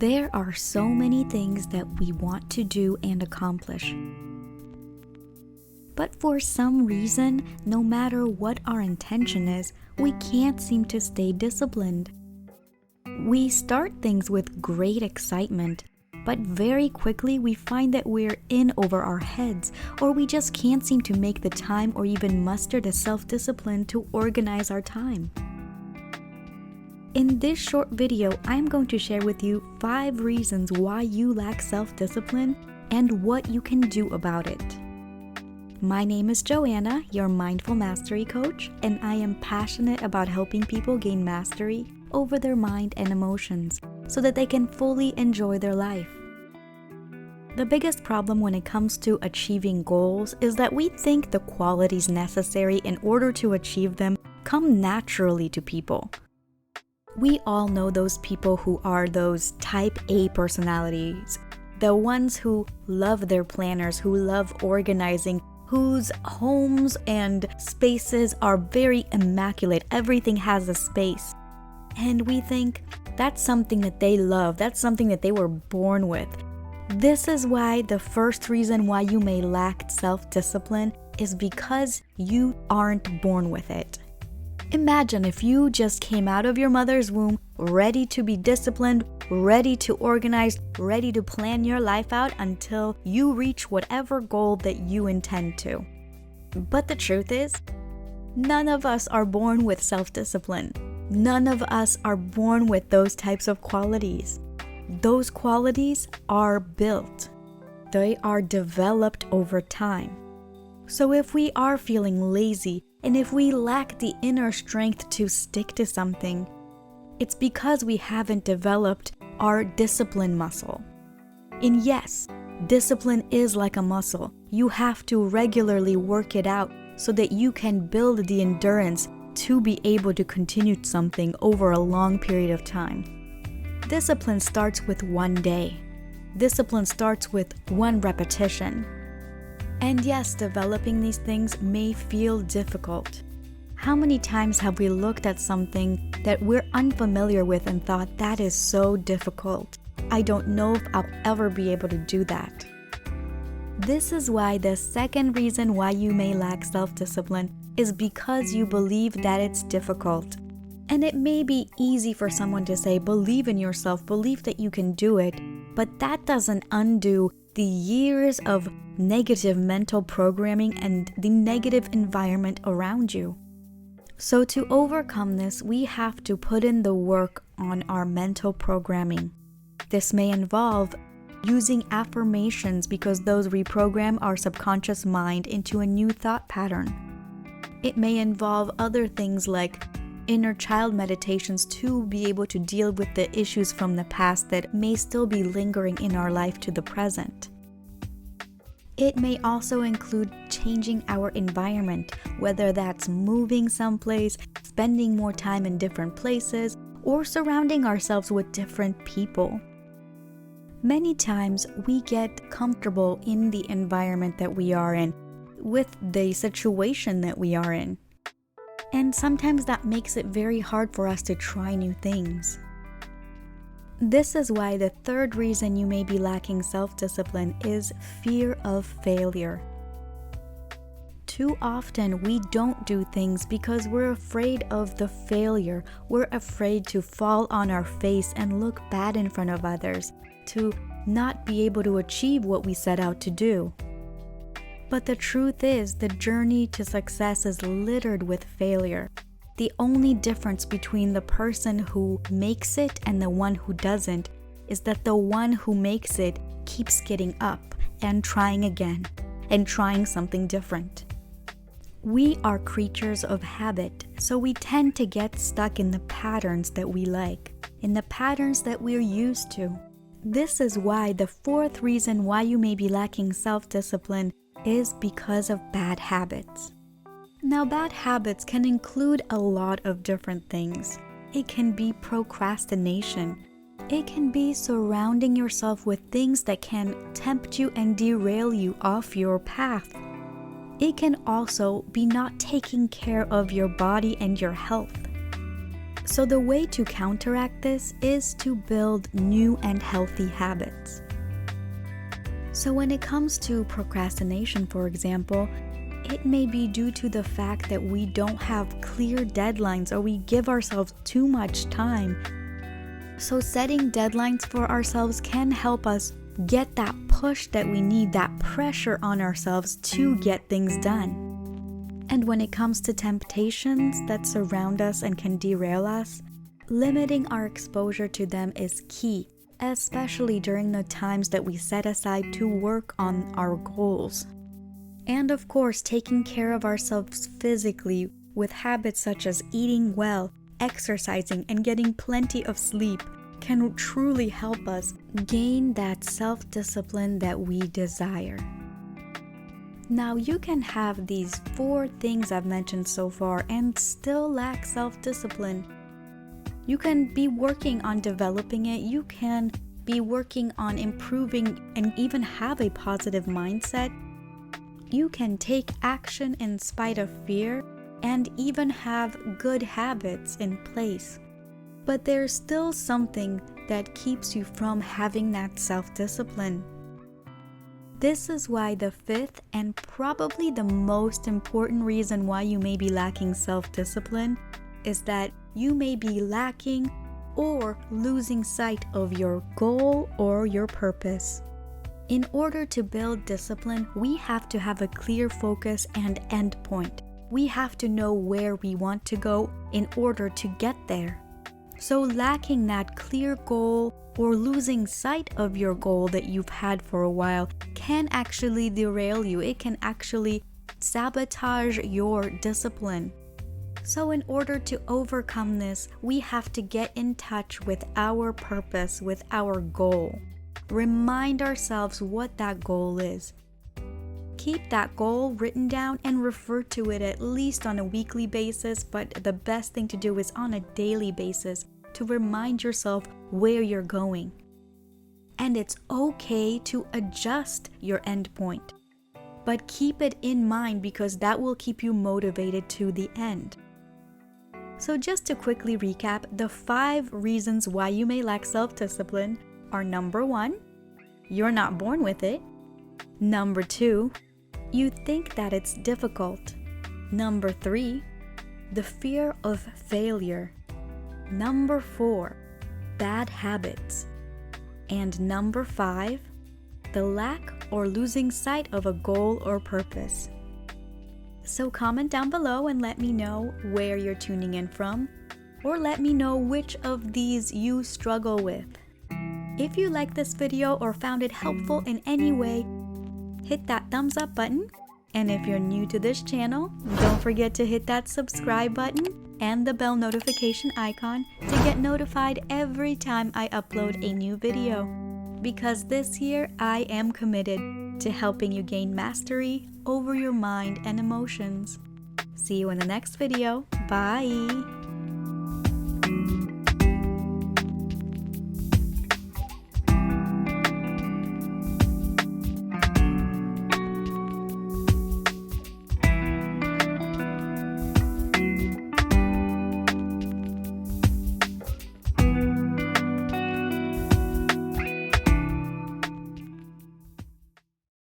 There are so many things that we want to do and accomplish. But for some reason, no matter what our intention is, we can't seem to stay disciplined. We start things with great excitement, but very quickly we find that we're in over our heads, or we just can't seem to make the time or even muster the self-discipline to organize our time. In this short video, I'm going to share with you 5 reasons why you lack self-discipline and what you can do about it. My name is Joanna, your Mindful Mastery Coach, and I am passionate about helping people gain mastery over their mind and emotions so that they can fully enjoy their life. The biggest problem when it comes to achieving goals is that we think the qualities necessary in order to achieve them come naturally to people. We all know those people who are those type A personalities, the ones who love their planners, who love organizing, whose homes and spaces are very immaculate. Everything has a space. And we think that's something that they love, that's something that they were born with. This is why the first reason why you may lack self-discipline is because you aren't born with it. Imagine if you just came out of your mother's womb ready to be disciplined, ready to organize, ready to plan your life out until you reach whatever goal that you intend to. But the truth is, none of us are born with self-discipline. None of us are born with those types of qualities. Those qualities are built. They are developed over time. So if we are feeling lazy, and if we lack the inner strength to stick to something, it's because we haven't developed our discipline muscle. And yes, discipline is like a muscle. You have to regularly work it out so that you can build the endurance to be able to continue something over a long period of time. Discipline starts with one day. Discipline starts with one repetition. And yes, developing these things may feel difficult. How many times have we looked at something that we're unfamiliar with and thought, that is so difficult. I don't know if I'll ever be able to do that. This is why the second reason why you may lack self-discipline is because you believe that it's difficult. And it may be easy for someone to say, believe in yourself, believe that you can do it, but that doesn't undo the years of negative mental programming and the negative environment around you. So to overcome this, we have to put in the work on our mental programming. This may involve using affirmations because those reprogram our subconscious mind into a new thought pattern. It may involve other things like inner child meditations to be able to deal with the issues from the past that may still be lingering in our life to the present. It may also include changing our environment, whether that's moving someplace, spending more time in different places, or surrounding ourselves with different people. Many times we get comfortable in the environment that we are in, with the situation that we are in. And sometimes that makes it very hard for us to try new things. This is why the third reason you may be lacking self-discipline is fear of failure. Too often we don't do things because we're afraid of the failure. We're afraid to fall on our face and look bad in front of others, to not be able to achieve what we set out to do. But the truth is, the journey to success is littered with failure. The only difference between the person who makes it and the one who doesn't is that the one who makes it keeps getting up and trying again and trying something different. We are creatures of habit, so we tend to get stuck in the patterns that we like, in the patterns that we're used to. This is why the fourth reason why you may be lacking self-discipline is because of bad habits. Now, bad habits can include a lot of different things. It can be procrastination. It can be surrounding yourself with things that can tempt you and derail you off your path. It can also be not taking care of your body and your health. So the way to counteract this is to build new and healthy habits. So when it comes to procrastination, for example, it may be due to the fact that we don't have clear deadlines or we give ourselves too much time. So setting deadlines for ourselves can help us get that push that we need, that pressure on ourselves to get things done. And when it comes to temptations that surround us and can derail us, limiting our exposure to them is key, especially during the times that we set aside to work on our goals. And of course, taking care of ourselves physically with habits such as eating well, exercising, and getting plenty of sleep can truly help us gain that self-discipline that we desire. Now, you can have these 4 things I've mentioned so far and still lack self-discipline. You can be working on developing it, you can be working on improving and even have a positive mindset. You can take action in spite of fear and even have good habits in place. But there's still something that keeps you from having that self-discipline. This is why the 5th and probably the most important reason why you may be lacking self-discipline is that you may be lacking or losing sight of your goal or your purpose. In order to build discipline, we have to have a clear focus and end point. We have to know where we want to go in order to get there. So lacking that clear goal or losing sight of your goal that you've had for a while can actually derail you. It can actually sabotage your discipline. So in order to overcome this, we have to get in touch with our purpose, with our goal. Remind ourselves what that goal is. Keep that goal written down and refer to it at least on a weekly basis, but the best thing to do is on a daily basis to remind yourself where you're going. And it's okay to adjust your end point, but keep it in mind because that will keep you motivated to the end. So just to quickly recap, the 5 reasons why you may lack self-discipline are: number 1, you're not born with it. Number 2, you think that it's difficult. Number 3, the fear of failure. Number 4, bad habits. And number 5, the lack or losing sight of a goal or purpose. So comment down below and let me know where you're tuning in from, or let me know which of these you struggle with. If you liked this video or found it helpful in any way, hit that thumbs up button. And if you're new to this channel, don't forget to hit that subscribe button and the bell notification icon to get notified every time I upload a new video. Because this year I am committed to helping you gain mastery over your mind and emotions. See you in the next video. Bye!